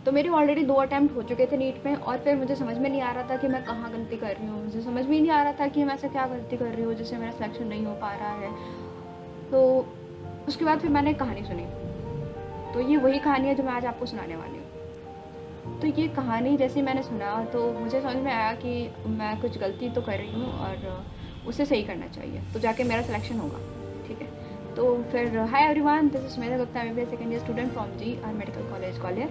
तो मेरे already 2 attempt हो चुके थे नीट में और फिर मुझे समझ में नहीं आ रहा था कि मैं कहाँ गलती कर रही हूँ। मुझे समझ में ही नहीं आ रहा था कि मैं ऐसा क्या गलती कर रही हूँ जिससे मेरा सिलेक्शन नहीं हो पा रहा है। तो उसके बाद फिर मैंने कहानी सुनी। तो ये वही कहानी है जो मैं आज आपको सुनाने वाली हूँ। तो ये कहानी जैसे मैंने सुना तो मुझे समझ में आया कि मैं कुछ गलती तो कर रही हूँ और उसे सही करना चाहिए, तो जाके मेरा सिलेक्शन होगा। ठीक है, तो फिर hi everyone, this is Smita Gupta, MBBS second year student from GR medical college Gwalior.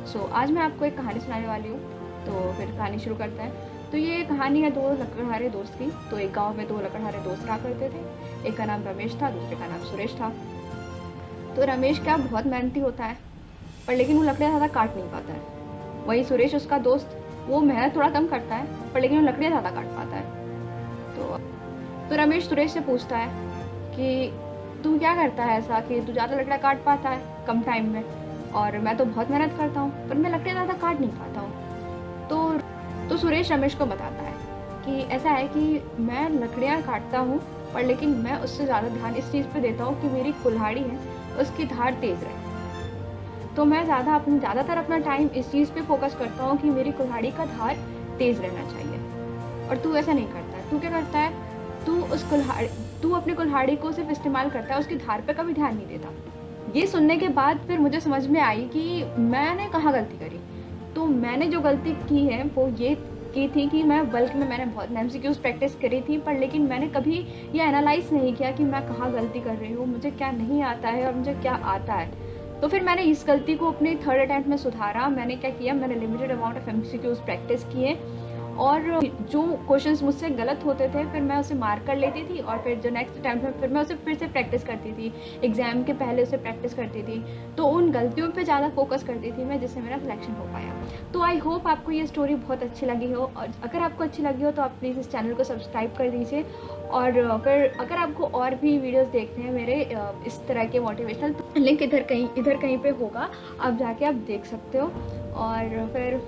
So आज मैं आपको एक कहानी सुनाने वाली हूँ। तो फिर कहानी शुरू करते हैं। तो ये कहानी है 2 लकड़हारे दोस्त की। तो एक गांव में 2 लकड़हारे दोस्त रहा करते थे। एक का नाम रमेश था, दूसरे का नाम सुरेश था। तो रमेश क्या बहुत मेहनती होता है, पर लेकिन वो लकड़ियाँ ज़्यादा काट नहीं पाता है। वहीं सुरेश उसका दोस्त, वो मेहनत थोड़ा कम करता है पर लेकिन वो लकड़ियाँ ज़्यादा काट पाता है। तो रमेश सुरेश से पूछता है कि तू क्या करता है ऐसा कि तू ज़्यादा लकड़ियाँ काट पाता है कम टाइम में, और मैं तो बहुत मेहनत करता हूँ पर मैं लकड़ियाँ ज़्यादा काट नहीं पाता हूँ। तो सुरेश रमेश को बताता है कि ऐसा है कि मैं लकड़ियाँ काटता हूँ पर लेकिन मैं उससे ज़्यादा ध्यान इस चीज़ पे देता हूँ कि मेरी कुल्हाड़ी है उसकी धार तेज़ रहे। तो मैं ज़्यादातर अपना टाइम इस चीज़ पे फोकस करता हूँ कि मेरी कुल्हाड़ी का धार तेज़ रहना चाहिए। और तू ऐसा नहीं करता है। तू क्या करता है, तू अपनी कुल्हाड़ी को सिर्फ इस्तेमाल करता है, उसकी धार पे कभी ध्यान नहीं देता। ये सुनने के बाद फिर मुझे समझ में आई कि मैंने कहाँ गलती करी। तो मैंने जो गलती की है वो ये की थी कि मैंने बहुत MCQs प्रैक्टिस करी थी, पर लेकिन मैंने कभी ये एनालाइज नहीं किया कि मैं कहाँ गलती कर रही हूँ, मुझे क्या नहीं आता है और मुझे क्या आता है। तो फिर मैंने इस गलती को अपने 3rd अटेम्प्ट में सुधारा। मैंने क्या किया, मैंने limited amount of MCQs practice किए और जो क्वेश्चंस मुझसे गलत होते थे फिर मैं उसे मार्क कर लेती थी और फिर जो नेक्स्ट अटेम्प्ट में फिर मैं उसे फिर से प्रैक्टिस करती थी, एग्ज़ाम के पहले उसे प्रैक्टिस करती थी। तो उन गलतियों पे ज़्यादा फोकस करती थी मैं, जिससे मेरा सिलेक्शन हो पाया। तो आई होप आपको ये स्टोरी बहुत अच्छी लगी हो, और अगर आपको अच्छी लगी हो तो आप प्लीज़ इस चैनल को सब्सक्राइब कर दीजिए। और फिर अगर आपको और भी वीडियोज़ देखने हैं मेरे इस तरह के मोटिवेशनल, तो लिंक इधर कहीं पे होगा, आप जाके आप देख सकते हो। और फिर